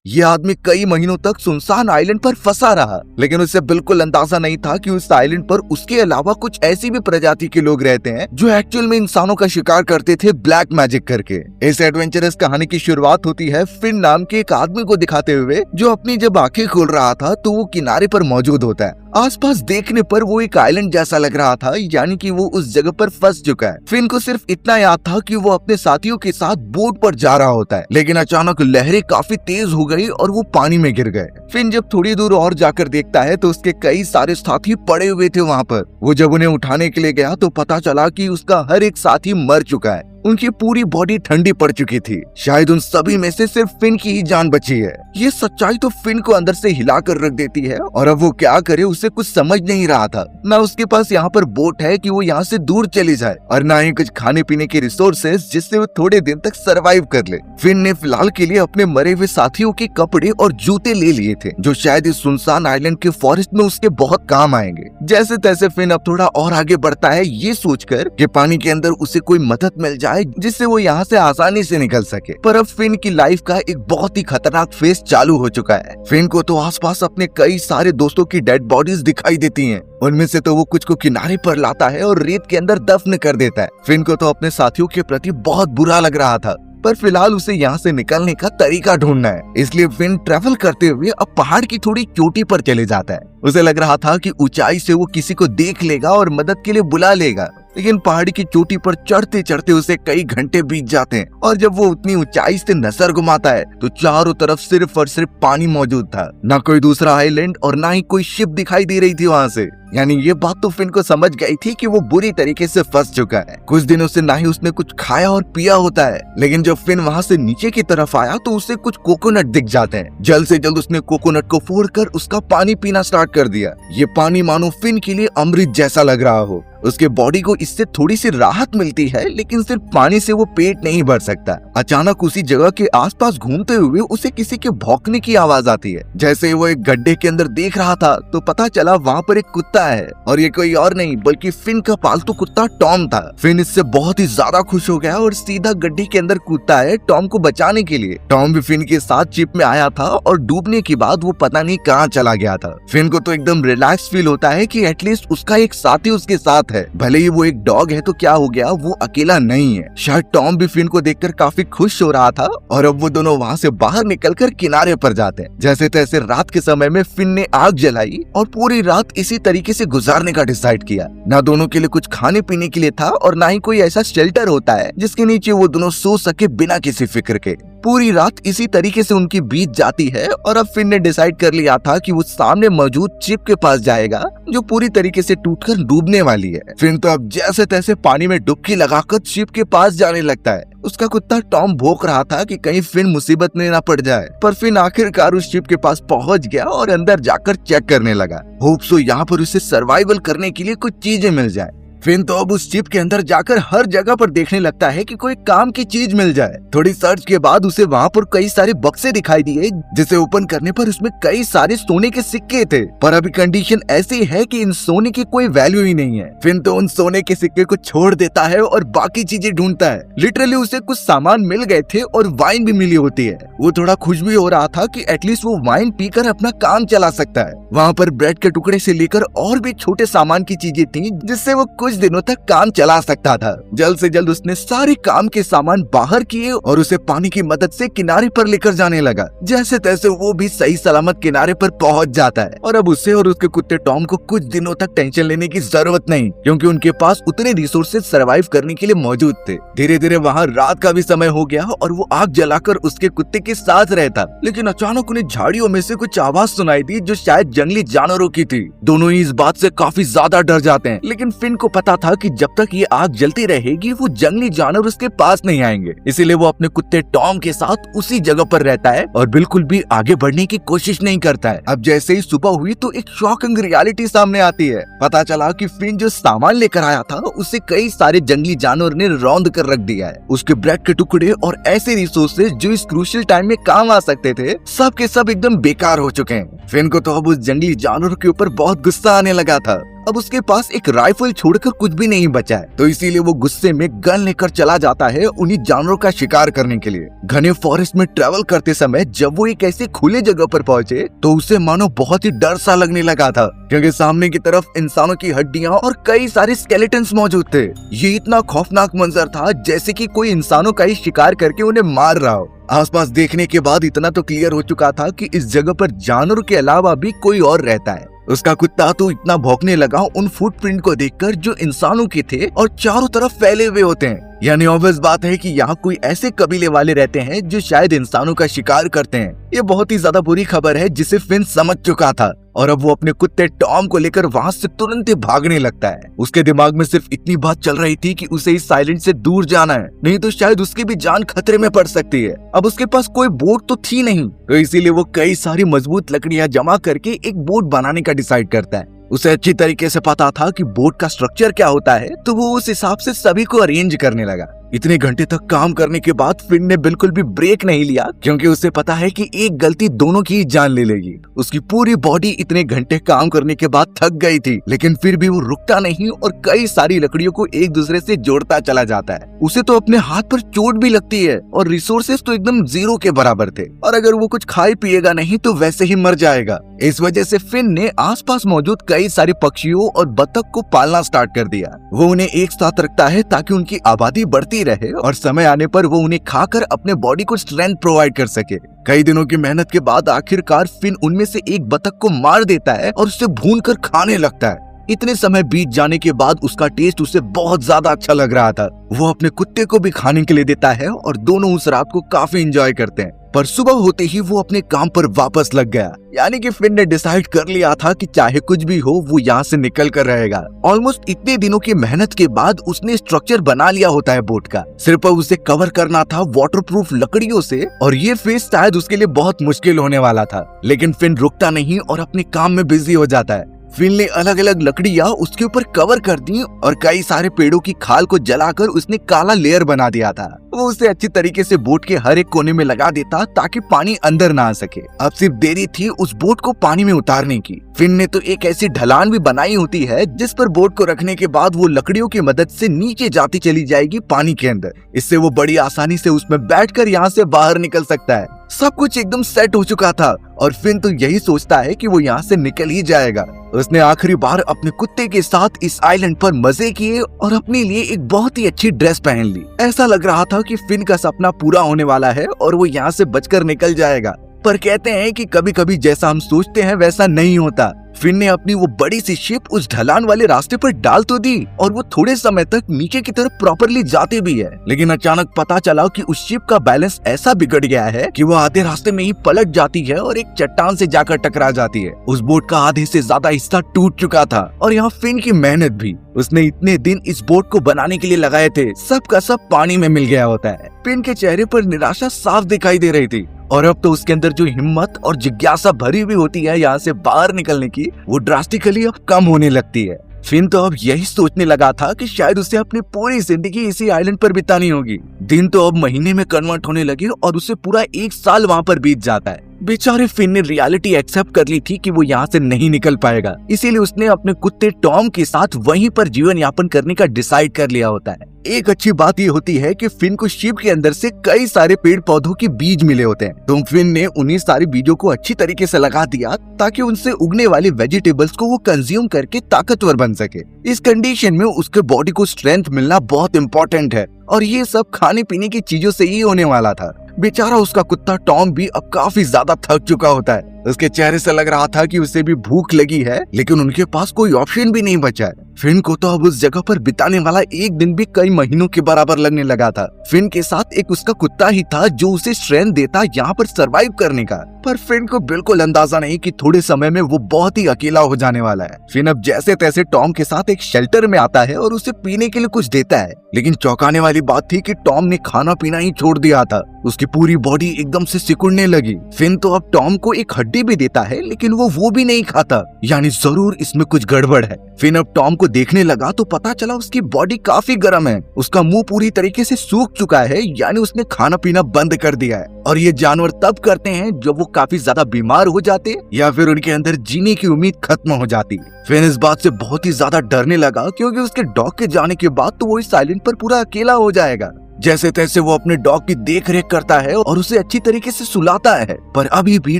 ये आदमी कई महीनों तक सुनसान आइलैंड पर फंसा रहा, लेकिन उसे बिल्कुल अंदाजा नहीं था कि उस आइलैंड पर उसके अलावा कुछ ऐसी भी प्रजाति के लोग रहते हैं जो एक्चुअल में इंसानों का शिकार करते थे ब्लैक मैजिक करके। इस एडवेंचरस कहानी की शुरुआत होती है फिन नाम के एक आदमी को दिखाते हुए, जो अपनी जब आंखें खोल रहा था तो वो किनारे पर मौजूद होता है। आसपास देखने पर वो एक आइलैंड जैसा लग रहा था, यानी कि वो उस जगह पर फंस चुका है। फिन को सिर्फ इतना याद था कि वो अपने साथियों के साथ बोट पर जा रहा होता है, लेकिन अचानक लहरें काफी तेज हो गई और वो पानी में गिर गए। फिन जब थोड़ी दूर और जाकर देखता है तो उसके कई सारे साथी पड़े हुए थे वहाँ पर। वो जब उन्हें उठाने के लिए गया तो पता चला कि उसका हर एक साथी मर चुका है। उनकी पूरी बॉडी ठंडी पड़ चुकी थी। शायद उन सभी में से सिर्फ फिन की ही जान बची है। ये सच्चाई तो फिन को अंदर से हिला कर रख देती है और अब वो क्या करे उसे कुछ समझ नहीं रहा था। ना उसके पास यहाँ पर बोट है कि वो यहाँ से दूर चली जाए, और ना ही कुछ खाने पीने के रिसोर्सेज जिससे वो थोड़े दिन तक सरवाइव कर ले। फिन ने फिलहाल के लिए अपने मरे हुए साथियों के कपड़े और जूते ले लिए थे, जो शायद इस सुनसान आइलैंड के फॉरेस्ट में उसके बहुत काम आएंगे। जैसे तैसे फिन अब थोड़ा और आगे बढ़ता है, ये सोचकर कि पानी के अंदर उसे कोई मदद मिल जाए जिससे वो यहाँ से आसानी से निकल सके। पर अब फिन की लाइफ का एक बहुत ही खतरनाक फेज चालू हो चुका है। फिन को तो आसपास अपने कई सारे दोस्तों की डेड बॉडीज दिखाई देती हैं। उनमें से तो वो कुछ को किनारे पर लाता है और रेत के अंदर दफन कर देता है। फिन को तो अपने साथियों के प्रति बहुत बुरा लग रहा था, पर फिलहाल उसे यहाँ से निकलने का तरीका ढूंढना है। इसलिए फिन ट्रैवल करते हुए अब पहाड़ की थोड़ी चोटी पर चले जाता है। उसे लग रहा था कि ऊंचाई से वो किसी को देख लेगा और मदद के लिए बुला लेगा, लेकिन पहाड़ी की चोटी पर चढ़ते चढ़ते उसे कई घंटे बीत जाते हैं। और जब वो उतनी ऊंचाई से नजर घुमाता है तो चारों तरफ सिर्फ और सिर्फ पानी मौजूद था। ना कोई दूसरा आइलैंड और ना ही कोई शिप दिखाई दे रही थी वहाँ से। यानी ये बात तो फिन को समझ गई थी कि वो बुरी तरीके से फंस चुका है। कुछ दिनों से ना ही उसने कुछ खाया और पिया होता है, लेकिन जब फिन वहाँ से नीचे की तरफ आया तो उसे कुछ कोकोनट दिख जाते हैं। जल्द से जल्द उसने कोकोनट को फोड़कर उसका पानी पीना स्टार्ट कर दिया। ये पानी मानो फिन के लिए अमृत जैसा लग रहा हो। उसके बॉडी को इससे थोड़ी सी राहत मिलती है, लेकिन सिर्फ पानी से वो पेट नहीं भर सकता। अचानक उसी जगह के आसपास घूमते हुए उसे किसी के भौंकने की आवाज आती है। जैसे वो एक गड्ढे के अंदर देख रहा था तो पता चला वहाँ पर एक कुत्ता है, और ये कोई और नहीं बल्कि फिन का पालतू कुत्ता टॉम था। फिन इससे बहुत ही ज्यादा खुश हो गया और सीधा गड्ढे के अंदर कूदता है टॉम को बचाने के लिए। टॉम भी फिन के साथ चिप में आया था और डूबने के बाद वो पता नहीं कहाँ चला गया था। फिन को तो एकदम रिलैक्स फील होता है कि एटलीस्ट उसका एक साथी उसके साथ है। भले ही वो एक डॉग है तो क्या हो गया, वो अकेला नहीं है। शायद टॉम भी फिन को देखकर काफी खुश हो रहा था, और अब वो दोनों वहाँ से बाहर निकलकर किनारे पर जाते हैं। जैसे तैसे रात के समय में फिन ने आग जलाई और पूरी रात इसी तरीके से गुजारने का डिसाइड किया। ना दोनों के लिए कुछ खाने पीने के लिए था और ना ही कोई ऐसा शेल्टर होता है जिसके नीचे वो दोनों सो सके बिना किसी फिक्र के। पूरी रात इसी तरीके से उनकी बीत जाती है, और अब फिन ने डिसाइड कर लिया था कि वो सामने मौजूद चिप के पास जाएगा जो पूरी तरीके से टूटकर डूबने वाली है। फिन तो अब जैसे तैसे पानी में डुबकी लगाकर चिप के पास जाने लगता है। उसका कुत्ता टॉम भौंक रहा था कि कहीं फिन मुसीबत में ना पड़ जाए, पर फिन आखिरकार उस शिप के पास पहुंच गया और अंदर जाकर चेक करने लगा। होप सो यहाँ पर उसे सर्वाइवल करने के लिए कुछ चीजें मिल जाए। फिन तो अब उस शिप के अंदर जाकर हर जगह पर देखने लगता है कि कोई काम की चीज मिल जाए। थोड़ी सर्च के बाद उसे वहाँ पर कई सारे बक्से दिखाई दिए, जिसे ओपन करने पर उसमें कई सारे सोने के सिक्के थे। पर अभी कंडीशन ऐसी है कि इन सोने की कोई वैल्यू ही नहीं है। फिन तो उन सोने के सिक्के को छोड़ देता है और बाकी चीजें ढूंढता है। लिटरली उसे कुछ सामान मिल गए थे और वाइन भी मिली होती है। वो थोड़ा खुश भी हो रहा था कि एटलीस्ट वो वाइन पीकर अपना काम चला सकता है। वहाँ पर ब्रेड के टुकड़े से लेकर और भी छोटे सामान की चीजें थी जिससे वो कुछ दिनों तक काम चला सकता था। जल्द से जल्द उसने सारे काम के सामान बाहर किए और उसे पानी की मदद से किनारे पर लेकर जाने लगा। जैसे तैसे वो भी सही सलामत किनारे पर पहुंच जाता है, और अब उसे और उसके कुत्ते टॉम को कुछ दिनों तक टेंशन लेने की जरूरत नहीं, क्योंकि उनके पास उतने रिसोर्सेज सर्वाइव करने के लिए मौजूद थे। धीरे धीरे वहाँ रात का भी समय हो गया और वो आग जलाकर उसके कुत्ते के साथ रहता, लेकिन अचानक उन्हें झाड़ियों में से कुछ आवाज सुनाई दी जो शायद जंगली जानवरों की थी। दोनों ही इस बात से काफी ज्यादा डर जाते हैं, लेकिन फिन को पता था कि जब तक ये आग जलती रहेगी वो जंगली जानवर उसके पास नहीं आएंगे। इसीलिए वो अपने कुत्ते टॉम के साथ उसी जगह पर रहता है और बिल्कुल भी आगे बढ़ने की कोशिश नहीं करता है। अब जैसे ही सुबह हुई तो एक शॉकिंग रियलिटी सामने आती है। पता चला कि फिन जो सामान लेकर आया था उसे कई सारे जंगली जानवर ने रौंद कर रख दिया है। उसके ब्रेड के टुकड़े और ऐसे रिसोर्सेज जो इस क्रूशियल टाइम में काम आ सकते थे, सब के सब एकदम बेकार हो चुके हैं। फिन को तो अब उस जंगली जानवर के ऊपर बहुत गुस्सा आने लगा था। अब उसके पास एक राइफल छोड़कर कुछ भी नहीं बचा है, तो इसीलिए वो गुस्से में गन लेकर चला जाता है उन्हीं जानवरों का शिकार करने के लिए। घने फॉरेस्ट में ट्रेवल करते समय जब वो एक ऐसे खुले जगह पर पहुंचे तो उसे मानो बहुत ही डर सा लगने लगा था, क्योंकि सामने की तरफ इंसानों की हड्डियां और कई सारे स्केलेटन्स मौजूद थे। ये इतना खौफनाक मंजर था जैसे कि कोई इंसानों का ही शिकार करके उन्हें मार रहा हो। आसपास देखने के बाद इतना तो क्लियर हो चुका था कि इस जगह पर जानवरों के अलावा भी कोई और रहता है। उसका कुत्ता तो इतना भौंकने लगा उन फुटप्रिंट को देखकर जो इंसानों के थे और चारों तरफ फैले हुए होते हैं। यानी ऑब्वियस बात है कि यहाँ कोई ऐसे कबीले वाले रहते हैं जो शायद इंसानों का शिकार करते हैं। ये बहुत ही ज्यादा बुरी खबर है जिसे फिन समझ चुका था, और अब वो अपने कुत्ते टॉम को लेकर वहाँ से तुरंत ही भागने लगता है। उसके दिमाग में सिर्फ इतनी बात चल रही थी कि उसे इस आइलैंड से दूर जाना है, नहीं तो शायद उसकी भी जान खतरे में पड़ सकती है। अब उसके पास कोई बोट तो थी नहीं, तो इसीलिए वो कई सारी मजबूत लकड़ियां जमा करके एक बोट बनाने का डिसाइड करता है। उसे अच्छी तरीके से पता था कि बोट का स्ट्रक्चर क्या होता है, तो वो उस हिसाब से सभी को अरेंज करने लगा। इतने घंटे तक काम करने के बाद फिन ने बिल्कुल भी ब्रेक नहीं लिया, क्योंकि उसे पता है कि एक गलती दोनों की जान ले लेगी। उसकी पूरी बॉडी इतने घंटे काम करने के बाद थक गई थी, लेकिन फिर भी वो रुकता नहीं और कई सारी लकड़ियों को एक दूसरे से जोड़ता चला जाता है। उसे तो अपने हाथ पर चोट भी लगती है और रिसोर्सेस तो एकदम जीरो के बराबर थे, और अगर वो कुछ खाए पिएगा नहीं तो वैसे ही मर जाएगा। इस वजह से फिन ने आसपास मौजूद कई सारे पक्षियों और बतख को पालना स्टार्ट कर दिया। वो उन्हें एक साथ रखता है ताकि उनकी आबादी बढ़ती रहे और समय आने पर वो उन्हें खाकर अपने बॉडी को स्ट्रेंथ प्रोवाइड कर सके। कई दिनों की मेहनत के बाद आखिरकार फिन उनमें से एक बतख को मार देता है और उसे भूनकर खाने लगता है। इतने समय बीत जाने के बाद उसका टेस्ट उसे बहुत ज्यादा अच्छा लग रहा था। वो अपने कुत्ते को भी खाने के लिए देता है और दोनों उस रात को काफी एंजॉय करते हैं। पर सुबह होते ही वो अपने काम पर वापस लग गया। यानी कि फिन ने डिसाइड कर लिया था कि चाहे कुछ भी हो वो यहाँ से निकल कर रहेगा। ऑलमोस्ट इतने दिनों की मेहनत के बाद उसने स्ट्रक्चर बना लिया होता है बोट का, सिर्फ उसे कवर करना था वाटरप्रूफ लकड़ियों से, और ये फेस शायद उसके लिए बहुत मुश्किल होने वाला था। लेकिन फिन रुकता नहीं और अपने काम में बिजी हो जाता है। फिन ने अलग अलग लकड़ियां उसके ऊपर कवर कर दी और कई सारे पेड़ों की खाल को जलाकर उसने काला लेयर बना दिया था। वो उसे अच्छी तरीके से बोट के हर एक कोने में लगा देता ताकि पानी अंदर ना आ सके। अब सिर्फ देरी थी उस बोट को पानी में उतारने की। फिन ने तो एक ऐसी ढलान भी बनाई होती है जिस पर बोट को रखने के बाद वो लकड़ियों की मदद से नीचे जाती चली जाएगी पानी के अंदर। इससे वो बड़ी आसानी से उसमें बैठकर यहाँ से बाहर निकल सकता है। सब कुछ एकदम सेट हो चुका था और फिन तो यही सोचता है कि वो यहाँ से निकल ही जाएगा। उसने आखिरी बार अपने कुत्ते के साथ इस आइलैंड पर मजे किए और अपने लिए एक बहुत ही अच्छी ड्रेस पहन ली। ऐसा लग रहा था कि फिन का सपना पूरा होने वाला है और वो यहाँ से बचकर निकल जाएगा। पर कहते हैं कि कभी कभी जैसा हम सोचते हैं वैसा नहीं होता। फिन ने अपनी वो बड़ी सी शिप उस ढलान वाले रास्ते पर डाल तो दी और वो थोड़े समय तक नीचे की तरफ प्रॉपरली जाते भी है, लेकिन अचानक पता चला कि उस शिप का बैलेंस ऐसा बिगड़ गया है कि वो आधे रास्ते में ही पलट जाती है और एक चट्टान से जाकर टकरा जाती है। उस बोट का आधे से ज्यादा हिस्सा टूट चुका था और यहाँ फिन की मेहनत भी, उसने इतने दिन इस बोट को बनाने के लिए लगाए थे, सब का सब पानी में मिल गया होता है। फिन के चेहरे पर निराशा साफ दिखाई दे रही थी और अब तो उसके अंदर जो हिम्मत और जिज्ञासा भरी हुई होती है यहाँ से बाहर निकलने की, वो ड्रास्टिकली अब कम होने लगती है। फिन तो अब यही सोचने लगा था कि शायद उसे अपनी पूरी जिंदगी इसी आइलैंड पर बितानी होगी। दिन तो अब महीने में कन्वर्ट होने लगे और उसे पूरा 1 साल वहाँ पर बीत जाता है। बेचारे फिन ने रियलिटी एक्सेप्ट कर ली थी कि वो यहाँ से नहीं निकल पाएगा, इसीलिए उसने अपने कुत्ते टॉम के साथ वहीं पर जीवन यापन करने का डिसाइड कर लिया होता है। एक अच्छी बात ये होती है कि फिन को शिप के अंदर से कई सारे पेड़ पौधों के बीज मिले होते हैं, तो फिन ने उन्हीं सारे बीजों को अच्छी तरीके से लगा दिया ताकि उनसे उगने वाले वेजिटेबल्स को वो कंज्यूम करके ताकतवर बन सके। इस कंडीशन में उसके बॉडी को स्ट्रेंथ मिलना बहुत इम्पोर्टेंट है और ये सब खाने पीने की चीजों से ही होने वाला था। बेचारा उसका कुत्ता टॉम भी अब काफी ज्यादा थक चुका होता है। उसके चेहरे से लग रहा था कि उसे भी भूख लगी है, लेकिन उनके पास कोई ऑप्शन भी नहीं बचा है। फिन को तो अब उस जगह पर बिताने वाला एक दिन भी कई महीनों के बराबर लगने लगा था। फिन के साथ एक उसका कुत्ता ही था जो उसे स्ट्रेंथ देता यहाँ पर सरवाइव करने का, पर फिन को बिल्कुल अंदाजा नहीं कि थोड़े समय में वो बहुत ही अकेला हो जाने वाला है। फिन अब जैसे तैसे टॉम के साथ एक शेल्टर में आता है और उसे पीने के लिए कुछ देता है, लेकिन चौंकाने वाली बात थी कि टॉम ने खाना पीना ही छोड़ दिया था। उसकी पूरी बॉडी एकदम से सिकुड़ने लगी। फिन तो अब टॉम को एक हड्डी भी देता है, लेकिन वो भी नहीं खाता, यानी जरूर इसमें कुछ गड़बड़ है। फिन अब टॉम को देखने लगा तो पता चला उसकी बॉडी काफी गर्म है। उसका मुंह पूरी तरीके से सूख चुका है, यानी उसने खाना पीना बंद कर दिया है। और ये जानवर तब करते हैं जब वो काफी ज्यादा बीमार हो जाते या फिर उनके अंदर जीने की उम्मीद खत्म हो जाती। फिन इस बात से बहुत ही ज्यादा डरने लगा क्योंकि उसके डॉग के जाने के बाद तो वो इस आइलैंड पर पूरा अकेला हो जाएगा। जैसे तैसे वो अपने डॉग की देख रेख करता है और उसे अच्छी तरीके से सुलाता है, पर अभी भी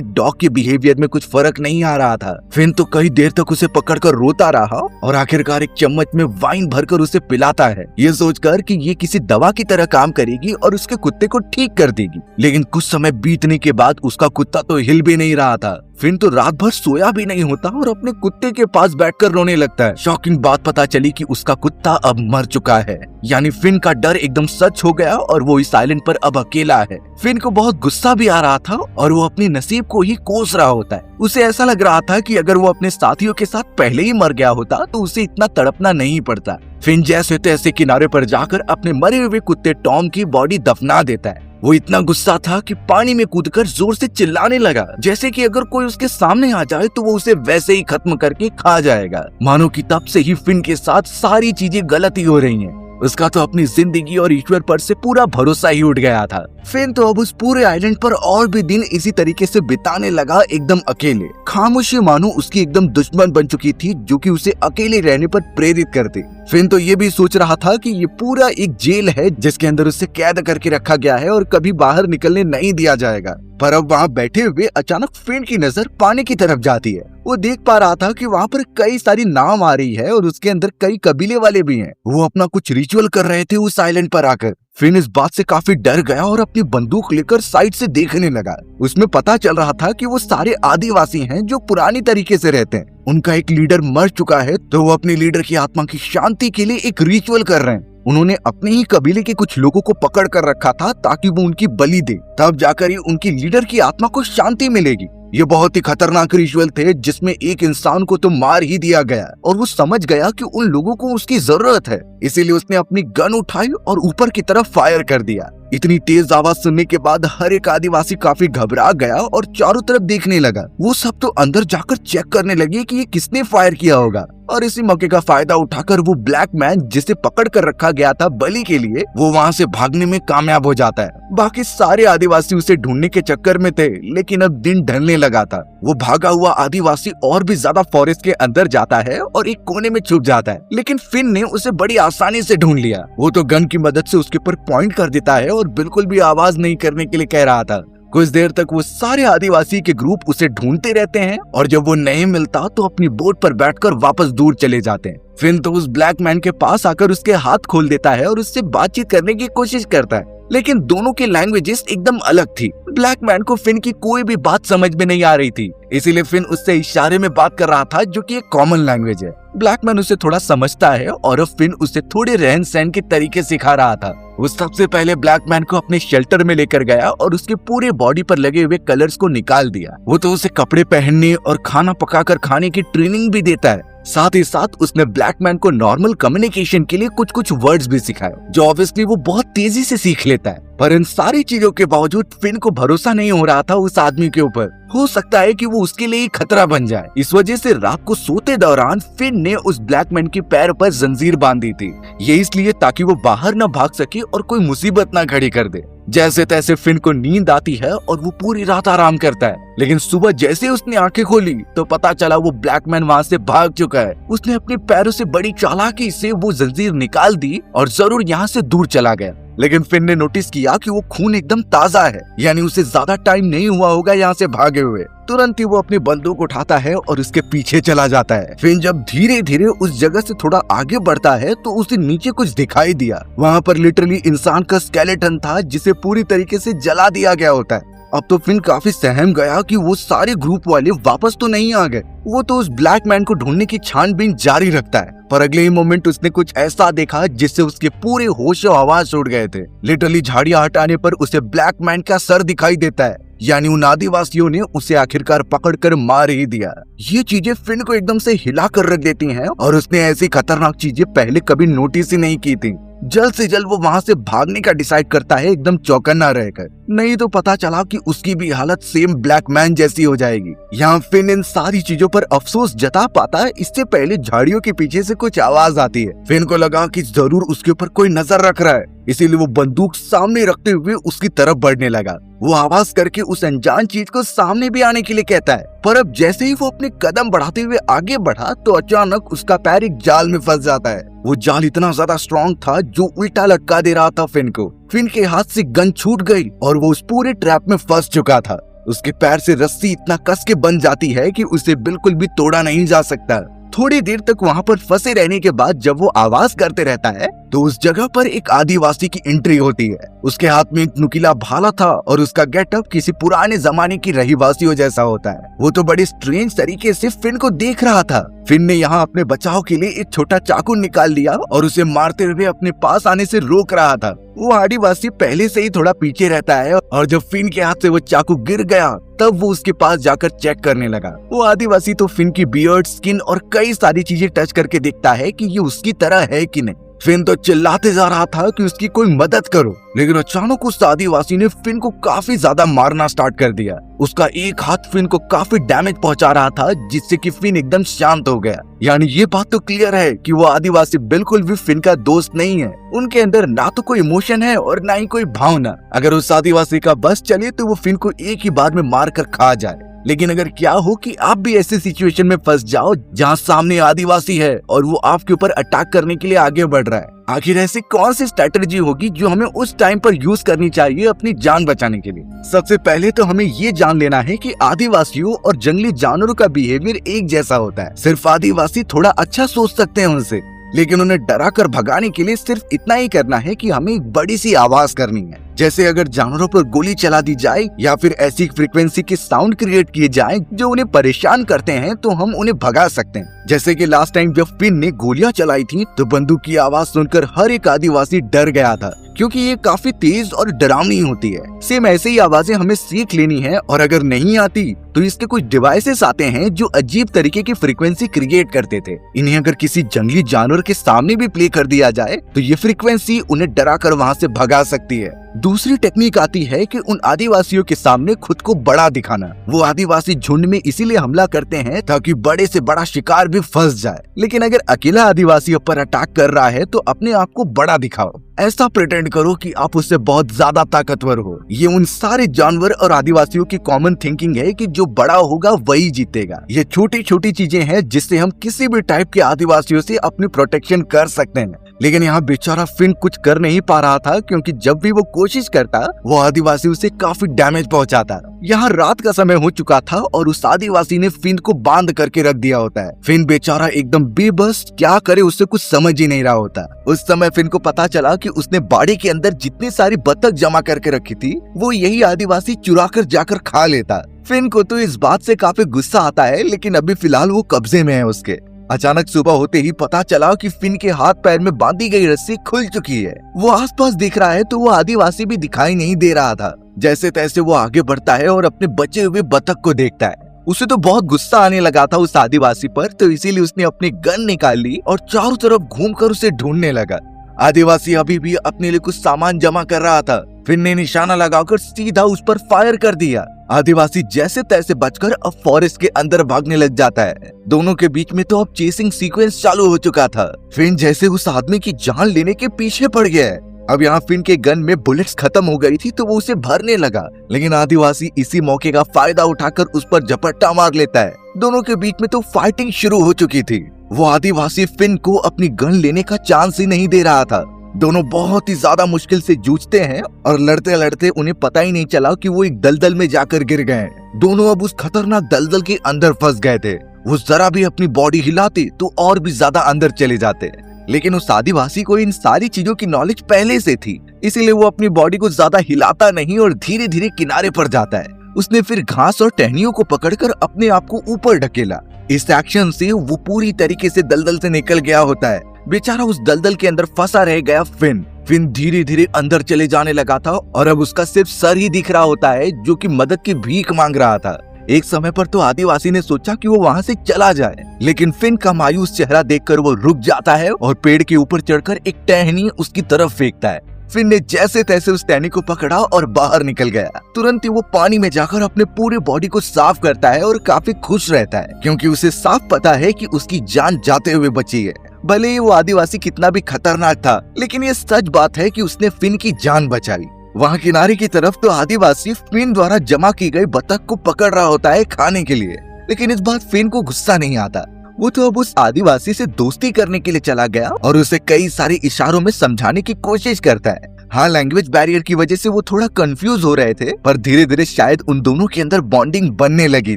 डॉग के बिहेवियर में कुछ फर्क नहीं आ रहा था। फिन तो कई देर तक उसे पकड़कर रोता रहा और आखिरकार एक चम्मच में वाइन भरकर उसे पिलाता है, ये सोचकर कि ये किसी दवा की तरह काम करेगी और उसके कुत्ते को ठीक कर देगी। लेकिन कुछ समय बीतने के बाद उसका कुत्ता तो हिल भी नहीं रहा था। फिन तो रात भर सोया भी नहीं होता और अपने कुत्ते के पास बैठकर रोने लगता है। शॉकिंग बात पता चली कि उसका कुत्ता अब मर चुका है, यानी फिन का डर एकदम सच हो गया और वो इस आइलैंड पर अब अकेला है। फिन को बहुत गुस्सा भी आ रहा था और वो अपने नसीब को ही कोस रहा होता है। उसे ऐसा लग रहा था कि अगर वो अपने साथियों के साथ पहले ही मर गया होता तो उसे इतना तड़पना नहीं पड़ता। फिन जैसे तैसे किनारे पर जाकर अपने मरे हुए कुत्ते टॉम की बॉडी दफना देता है। वो इतना गुस्सा था कि पानी में कूदकर जोर से चिल्लाने लगा, जैसे कि अगर कोई उसके सामने आ जाए तो वो उसे वैसे ही खत्म करके खा जाएगा। मानो कि तब से ही फिन के साथ सारी चीजें गलत ही हो रही हैं। उसका तो अपनी जिंदगी और ईश्वर पर से पूरा भरोसा ही उठ गया था। फिन तो अब उस पूरे आइलैंड पर और भी दिन इसी तरीके से बिताने लगा, एकदम अकेले। खामोशी मानो उसकी एकदम दुश्मन बन चुकी थी, जो कि उसे अकेले रहने पर प्रेरित करती। फिन तो ये भी सोच रहा था कि ये पूरा एक जेल है जिसके अंदर उसे कैद करके रखा गया है और कभी बाहर निकलने नहीं दिया जाएगा। पर अब वहाँ बैठे हुए अचानक फिन की नजर पानी की तरफ जाती है। वो देख पा रहा था कि वहाँ पर कई सारी नाव आ रही है और उसके अंदर कई कबीले वाले भी हैं। वो अपना कुछ रिचुअल कर रहे थे उस आइलैंड पर आकर। फिन इस बात से काफी डर गया और अपनी बंदूक लेकर साइड से देखने लगा। उसमें पता चल रहा था कि वो सारे आदिवासी हैं जो पुरानी तरीके से रहते हैं। उनका एक लीडर मर चुका है तो वो अपने लीडर की आत्मा की शांति के लिए एक रिचुअल कर रहे हैं। उन्होंने अपने ही कबीले के कुछ लोगों को पकड़ कर रखा था ताकि वो उनकी बलि दे, तब जाकर ही उनकी लीडर की आत्मा को शांति मिलेगी। ये बहुत ही खतरनाक रिचुअल थे जिसमें एक इंसान को तो मार ही दिया गया और वो समझ गया कि उन लोगों को उसकी जरूरत है, इसीलिए उसने अपनी गन उठाई और ऊपर की तरफ फायर कर दिया। इतनी तेज आवाज सुनने के बाद हर एक आदिवासी काफी घबरा गया और चारों तरफ देखने लगा। वो सब तो अंदर जाकर चेक करने लगे कि ये किसने फायर किया होगा। और इसी मौके का फायदा उठाकर वो ब्लैक मैन जिसे पकड़ कर रखा गया था बलि के लिए, वो वहाँ से भागने में कामयाब हो जाता है। बाकी सारे आदिवासी उसे ढूंढने के चक्कर में थे, लेकिन अब दिन ढलने लगा था। वो भागा हुआ आदिवासी और भी ज्यादा फॉरेस्ट के अंदर जाता है और एक कोने में छुप जाता है, लेकिन फिन ने उसे बड़ी आसानी से ढूंढ लिया। वो तो गन की मदद से उसके ऊपर पॉइंट कर देता है और बिल्कुल भी आवाज नहीं करने के लिए कह रहा था। कुछ देर तक वो सारे आदिवासी के ग्रुप उसे ढूंढते रहते हैं और जब वो नहीं मिलता तो अपनी बोट पर बैठकर वापस दूर चले जाते हैं। फिन तो उस ब्लैक मैन के पास आकर उसके हाथ खोल देता है और उससे बातचीत करने की कोशिश करता है, लेकिन दोनों के लैंग्वेजेस एकदम अलग थी। ब्लैक मैन को फिन की कोई भी बात समझ में नहीं आ रही थी, इसीलिए फिन उससे इशारे में बात कर रहा था, जो कि एक कॉमन लैंग्वेज है। ब्लैक मैन उसे थोड़ा समझता है और अब फिन उसे थोड़े रहन सहन के तरीके सिखा रहा था। वो सबसे पहले ब्लैक मैन को अपने शेल्टर में लेकर गया और उसके पूरे बॉडी पर लगे हुए कलर्स को निकाल दिया। वो तो उसे कपड़े पहनने और खाना पकाकर खाने की ट्रेनिंग भी देता है। साथ ही साथ उसने ब्लैक मैन को नॉर्मल कम्युनिकेशन के लिए कुछ कुछ वर्ड्स भी सिखाए, जो ऑब्वियसली वो बहुत तेजी से सीख लेता है। पर इन सारी चीजों के बावजूद फिन को भरोसा नहीं हो रहा था उस आदमी के ऊपर। हो सकता है कि वो उसके लिए खतरा बन जाए। इस वजह से रात को सोते दौरान फिन ने उस ब्लैक मैन के पैर पर जंजीर बांध दी थी, ये इसलिए ताकि वो बाहर न भाग सके और कोई मुसीबत न खड़ी कर दे। जैसे तैसे फिन को नींद आती है और वो पूरी रात आराम करता है, लेकिन सुबह जैसे उसने आंखें खोली तो पता चला वो ब्लैक मैन वहाँ से भाग चुका है। उसने अपने पैरों से बड़ी चालाकी से वो जंजीर निकाल दी और जरूर यहाँ से दूर चला गया। लेकिन फिन ने नोटिस किया कि वो खून एकदम ताजा है, यानी उसे ज्यादा टाइम नहीं हुआ होगा यहाँ से भागे हुए। तुरंत ही वो अपनी बंदूक उठाता है और उसके पीछे चला जाता है। फिन जब धीरे धीरे उस जगह से थोड़ा आगे बढ़ता है तो उसे नीचे कुछ दिखाई दिया। वहाँ पर लिटरली इंसान का स्केलेटन था जिसे पूरी तरीके से जला दिया गया होता है। अब तो फिन काफी सहम गया कि वो सारे ग्रुप वाले वापस तो नहीं आ गए। वो तो उस ब्लैक मैन को ढूंढने की छानबीन जारी रखता है, पर अगले ही मोमेंट उसने कुछ ऐसा देखा जिससे उसके पूरे होश और आवाज उड़ गए थे। लिटरली झाड़ियां हटाने पर उसे ब्लैक मैन का सर दिखाई देता है, यानी उन आदिवासियों ने उसे आखिरकार पकड़कर मार ही दिया। ये चीजें फिन को एकदम से हिला कर रख देती हैं और उसने ऐसी खतरनाक चीजें पहले कभी नोटिस ही नहीं की थी। जल्द से जल्द वो वहाँ से भागने का डिसाइड करता है, एकदम चौकन्ना रहकर, नहीं तो पता चला कि उसकी भी हालत सेम ब्लैक मैन जैसी हो जाएगी। यहाँ फिन इन सारी चीजों पर अफसोस जता पाता है, इससे पहले झाड़ियों के पीछे से कुछ आवाज आती है। फिन को लगा कि जरूर उसके ऊपर कोई नजर रख रहा है, इसीलिए वो बंदूक सामने रखते हुए उसकी तरफ बढ़ने लगा। वो आवाज करके उस अनजान चीज को सामने भी आने के लिए कहता है, पर अब जैसे ही वो अपने कदम बढ़ाते हुए आगे बढ़ा तो अचानक उसका पैर एक जाल में फंस जाता है। वो जाल इतना ज्यादा स्ट्रॉन्ग था जो उल्टा लटका दे रहा था फिन को। फिन के हाथ से गन छूट गई और वो उस पूरे ट्रैप में फंस चुका था। उसके पैर से रस्सी इतना कस के बंध जाती है कि उसे बिल्कुल भी तोड़ा नहीं जा सकता। थोड़ी देर तक वहाँ पर फंसे रहने के बाद जब वो आवाज करते रहता है तो उस जगह पर एक आदिवासी की एंट्री होती है। उसके हाथ में एक नुकीला भाला था और उसका गेटअप किसी पुराने जमाने की रहीवासियों जैसा होता है। वो तो बड़ी स्ट्रेंज तरीके से फिन को देख रहा था। फिन ने यहाँ अपने बचाव के लिए एक छोटा चाकू निकाल लिया और उसे मारते हुए अपने पास आने से रोक रहा था। वो आदिवासी पहले से ही थोड़ा पीछे रहता है और जब फिन के हाथ से वो चाकू गिर गया तब वो उसके पास जाकर चेक करने लगा। वो आदिवासी तो फिन की बियर्ड, स्किन और कई सारी चीजें टच करके देखता है कि ये उसकी तरह है कि नहीं। फिन तो चिल्लाते जा रहा था कि उसकी कोई मदद करो, लेकिन अचानक उस आदिवासी ने फिन को काफी ज्यादा मारना स्टार्ट कर दिया। उसका एक हाथ फिन को काफी डैमेज पहुंचा रहा था, जिससे कि फिन एकदम शांत हो गया। यानी ये बात तो क्लियर है कि वो आदिवासी बिल्कुल भी फिन का दोस्त नहीं है। उनके अंदर ना तो कोई इमोशन है और ना ही कोई भावना। अगर उस आदिवासी का बस चले तो वो फिन को एक ही बार में मार कर खा जाए। लेकिन अगर क्या हो कि आप भी ऐसी सिचुएशन में फंस जाओ जहां सामने आदिवासी है और वो आपके ऊपर अटैक करने के लिए आगे बढ़ रहा है, आखिर ऐसी कौन सी स्ट्रेटजी होगी जो हमें उस टाइम पर यूज करनी चाहिए अपनी जान बचाने के लिए? सबसे पहले तो हमें ये जान लेना है कि आदिवासियों और जंगली जानवरों का बिहेवियर एक जैसा होता है। सिर्फ आदिवासी थोड़ा अच्छा सोच सकते हैं उनसे, लेकिन उन्हें डरा कर भगाने के लिए सिर्फ इतना ही करना है कि हमें एक बड़ी सी आवाज करनी है। जैसे अगर जानवरों पर गोली चला दी जाए या फिर ऐसी फ्रीक्वेंसी के साउंड क्रिएट किए जाएं जो उन्हें परेशान करते हैं तो हम उन्हें भगा सकते हैं। जैसे कि लास्ट टाइम जब फिन ने गोलियां चलाई थी तो बंदूक की आवाज सुनकर हर एक आदिवासी डर गया था, क्योंकि ये काफी तेज और डरावनी होती है। सेम ऐसे ही आवाजें हमें सीख लेनी है, और अगर नहीं आती तो इसके कुछ डिवाइसेस आते हैं जो अजीब तरीके की फ्रीक्वेंसी क्रिएट करते थे। इन्हें अगर किसी जंगली जानवर के सामने भी प्ले कर दिया जाए तो ये फ्रीक्वेंसी उन्हें डरा कर वहाँ से भगा सकती है। दूसरी टेक्निक आती है कि उन आदिवासियों के सामने खुद को बड़ा दिखाना। वो आदिवासी झुंड में इसीलिए हमला करते हैं ताकि बड़े से बड़ा शिकार भी फंस जाए। लेकिन अगर अकेला आदिवासी पर अटैक कर रहा है तो अपने आप को बड़ा दिखाओ। ऐसा प्रिटेंड करो कि आप उससे बहुत ज्यादा ताकतवर हो। ये उन सारे जानवर और आदिवासियों की कॉमन थिंकिंग है कि जो बड़ा होगा वही जीतेगा। ये छोटी छोटी चीजें हैं जिससे हम किसी भी टाइप के आदिवासियों से अपनी प्रोटेक्शन कर सकते हैं। लेकिन यहाँ बेचारा फिन कुछ कर नहीं पा रहा था, क्योंकि जब भी वो कोशिश करता वो आदिवासी उसे काफी डैमेज पहुंचाता। यहाँ रात का समय हो चुका था और उस आदिवासी ने फिन को बांध करके रख दिया होता है। फिन बेचारा एकदम बेबस, क्या करे उसे कुछ समझ ही नहीं रहा होता। उस समय फिन को पता चला कि उसने बाड़ी के अंदर जितनी सारी बतख जमा करके रखी थी वो यही आदिवासी चुरा कर जाकर खा लेता। फिन को तो इस बात से काफी गुस्सा आता है, लेकिन अभी फिलहाल वो कब्जे में है उसके। अचानक सुबह होते ही पता चला कि फिन के हाथ पैर में बांधी गई रस्सी खुल चुकी है। वो आसपास दिख रहा है तो वो आदिवासी भी दिखाई नहीं दे रहा था। जैसे तैसे वो आगे बढ़ता है और अपने बचे हुए बतख को देखता है। उसे तो बहुत गुस्सा आने लगा था उस आदिवासी पर, तो इसीलिए उसने अपनी गन निकाल ली और चारों तरफ घूमकर उसे ढूंढने लगा। आदिवासी अभी भी अपने लिए कुछ सामान जमा कर रहा था। फिन ने निशाना लगाकर सीधा उस पर फायर कर दिया। आदिवासी जैसे तैसे बचकर अब फॉरेस्ट के अंदर भागने लग जाता है। दोनों के बीच में तो अब चेसिंग सीक्वेंस चालू हो चुका था। फिन जैसे उस आदमी की जान लेने के पीछे पड़ गया है। अब यहाँ फिन के गन में बुलेट्स खत्म हो गई थी तो वो उसे भरने लगा, लेकिन आदिवासी इसी मौके का फायदा उठाकर उस पर झपट्टा मार लेता है। दोनों के बीच में तो फाइटिंग शुरू हो चुकी थी। वो आदिवासी फिन को अपनी गन लेने का चांस ही नहीं दे रहा था। दोनों बहुत ही ज्यादा मुश्किल से जूझते हैं और लड़ते लड़ते उन्हें पता ही नहीं चला कि वो एक दलदल में जाकर गिर गए। दोनों अब उस खतरनाक दलदल के अंदर फंस गए थे। वो जरा भी अपनी बॉडी हिलाते तो और भी ज्यादा अंदर चले जाते, लेकिन उस आदिवासी को इन सारी चीजों की नॉलेज पहले से थी, इसीलिए वो अपनी बॉडी को ज्यादा हिलाता नहीं और धीरे धीरे किनारे पर जाता है। उसने फिर घास और टहनियों को पकड़कर अपने आप को ऊपर ढकेला। इस एक्शन से वो पूरी तरीके से दलदल से निकल गया होता है। बेचारा उस दलदल के अंदर फंसा रह गया फिन धीरे धीरे अंदर चले जाने लगा था और अब उसका सिर्फ सर ही दिख रहा होता है, जो कि मदद की भीख मांग रहा था। एक समय पर तो आदिवासी ने सोचा कि वो वहाँ से चला जाए, लेकिन फिन का मायूस चेहरा देखकर वो रुक जाता है और पेड़ के ऊपर चढ़कर एक टहनी उसकी तरफ फेंकता है। फिन ने जैसे तैसे उस टहनी को पकड़ा और बाहर निकल गया। तुरंत ही वो पानी में जाकर अपने पूरे बॉडी को साफ करता है और काफी खुश रहता है, क्योंकि उसे साफ पता है कि उसकी जान जाते हुए बची है। भले ही वो आदिवासी कितना भी खतरनाक था, लेकिन ये सच बात है कि उसने फिन की जान बचाई। वहाँ किनारे की तरफ तो आदिवासी फिन द्वारा जमा की गई बतख को पकड़ रहा होता है खाने के लिए, लेकिन इस बार फिन को गुस्सा नहीं आता। वो तो अब उस आदिवासी से दोस्ती करने के लिए चला गया और उसे कई सारे इशारों में समझाने की कोशिश करता है। हाँ, लैंग्वेज बैरियर की वजह से वो थोड़ा कंफ्यूज हो रहे थे, पर धीरे धीरे शायद उन दोनों के अंदर बॉन्डिंग बनने लगी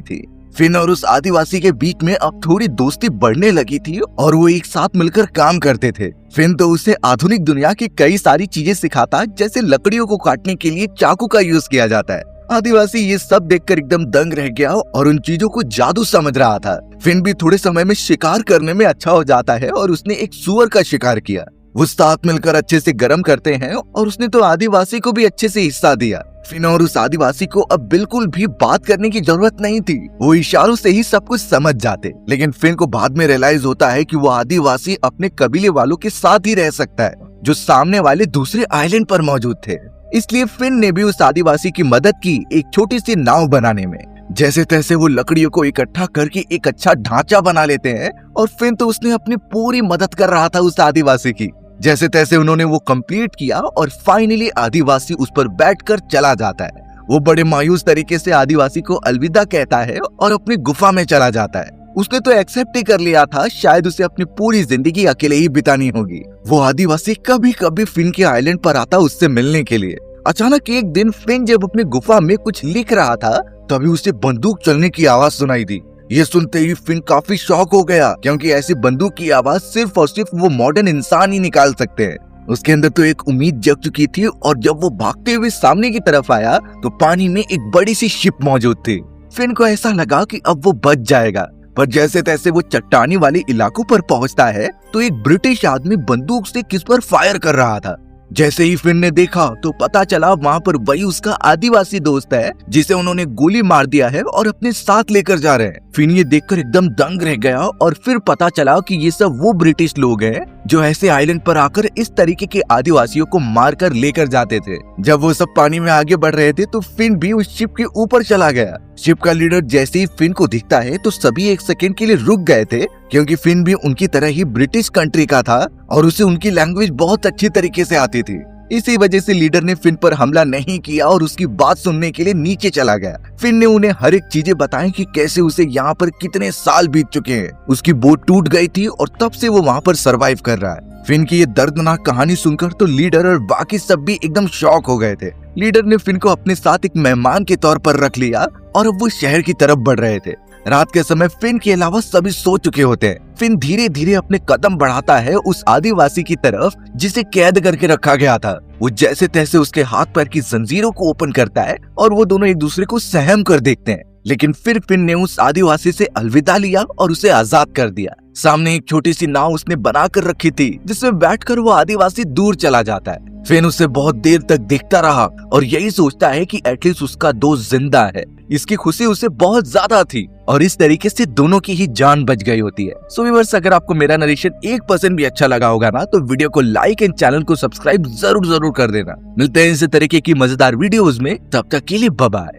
थी। फिन और उस आदिवासी के बीच में अब थोड़ी दोस्ती बढ़ने लगी थी और वो एक साथ मिलकर काम करते थे। फिन तो उसे आधुनिक दुनिया की कई सारी चीजें सिखाता, जैसे लकड़ियों को काटने के लिए चाकू का यूज किया जाता है। आदिवासी ये सब देखकर एकदम दंग रह गया और उन चीजों को जादू समझ रहा था। फिन भी थोड़े समय में शिकार करने में अच्छा हो जाता है और उसने एक सूअर का शिकार किया। वो साथ मिलकर अच्छे से गरम करते हैं और उसने तो आदिवासी को भी अच्छे से हिस्सा दिया। फिन और उस आदिवासी को अब बिल्कुल भी बात करने की जरूरत नहीं थी, वो इशारों से ही सब कुछ समझ जाते। लेकिन फिन को बाद में रियलाइज होता है कि वो आदिवासी अपने कबीले वालों के साथ ही रह सकता है, जो सामने वाले दूसरे आइलैंड पर मौजूद थे। इसलिए फिन ने भी उस आदिवासी की मदद की एक छोटी सी नाव बनाने में। जैसे तैसे वो लकड़ियों को इकट्ठा करके एक अच्छा ढांचा बना लेते हैं और फिन तो उसने अपनी पूरी मदद कर रहा था उस आदिवासी की। जैसे तैसे उन्होंने वो कंप्लीट किया और फाइनली आदिवासी उस पर बैठकर चला जाता है। वो बड़े मायूस तरीके से आदिवासी को अलविदा कहता है और अपनी गुफा में चला जाता है। उसने तो एक्सेप्ट ही कर लिया था, शायद उसे अपनी पूरी जिंदगी अकेले ही बितानी होगी। वो आदिवासी कभी कभी फिन के आइलैंड पर आता उससे मिलने के लिए। अचानक एक दिन फिन जब अपनी गुफा में कुछ लिख रहा था, तभी उसे बंदूक चलने की आवाज सुनाई दी। ये सुनते ही फिन काफी शॉक हो गया, क्योंकि ऐसी बंदूक की आवाज सिर्फ और सिर्फ वो मॉडर्न इंसान ही निकाल सकते हैं। उसके अंदर तो एक उम्मीद जग चुकी थी और जब वो भागते हुए सामने की तरफ आया तो पानी में एक बड़ी सी शिप मौजूद थी। फिन को ऐसा लगा कि अब वो बच जाएगा, पर जैसे तैसे वो चट्टानी वाले इलाकों पर पहुंचता है तो एक ब्रिटिश आदमी बंदूक से किस पर फायर कर रहा था। जैसे ही फिन ने देखा तो पता चला वहाँ पर वही उसका आदिवासी दोस्त है, जिसे उन्होंने गोली मार दिया है और अपने साथ लेकर जा रहे हैं। फिन ये देखकर एकदम दंग रह गया और फिर पता चला कि ये सब वो ब्रिटिश लोग हैं जो ऐसे आइलैंड पर आकर इस तरीके के आदिवासियों को मारकर लेकर जाते थे। जब वो सब पानी में आगे बढ़ रहे थे तो फिन भी उस शिप के ऊपर चला गया। शिप का लीडर जैसे ही फिन को दिखता है तो सभी एक सेकंड के लिए रुक गए थे, क्योंकि फिन भी उनकी तरह ही ब्रिटिश कंट्री का था और उसे उनकी लैंग्वेज बहुत अच्छी तरीके से आती थी। इसी वजह से लीडर ने फिन पर हमला नहीं किया और उसकी बात सुनने के लिए नीचे चला गया। फिन ने उन्हें हर एक चीजें बताई कि कैसे उसे यहाँ पर कितने साल बीत चुके हैं। उसकी बोट टूट गई थी और तब से वो वहाँ पर सरवाइव कर रहा है। फिन की ये दर्दनाक कहानी सुनकर तो लीडर और बाकी सब भी एकदम शॉक हो गए थे। लीडर ने फिन को अपने साथ एक मेहमान के तौर पर रख लिया और अब वो शहर की तरफ बढ़ रहे थे। रात के समय फिन के अलावा सभी सो चुके होते हैं। फिन धीरे धीरे अपने कदम बढ़ाता है उस आदिवासी की तरफ जिसे कैद करके रखा गया था। वो जैसे तैसे उसके हाथ पैर की जंजीरों को ओपन करता है और वो दोनों एक दूसरे को सहम कर देखते हैं। लेकिन फिर फिन ने उस आदिवासी से अलविदा लिया और उसे आजाद कर दिया। सामने एक छोटी सी नाव उसने बना कर रखी थी, जिसमें बैठकर वो आदिवासी दूर चला जाता है। फिन उसे बहुत देर तक देखता रहा और यही सोचता है कि एटलीस्ट उसका दोस्त जिंदा है। इसकी खुशी उसे बहुत ज्यादा थी और इस तरीके से दोनों की ही जान बच गई होती है। सो व्यूअर्स, अगर आपको मेरा नरेशन 1% भी अच्छा लगा होगा ना, तो वीडियो को लाइक एंड चैनल को सब्सक्राइब जरूर कर देना। मिलते हैं इसी तरीके की मजेदार वीडियोस में, तब तक के लिए बाय बाय।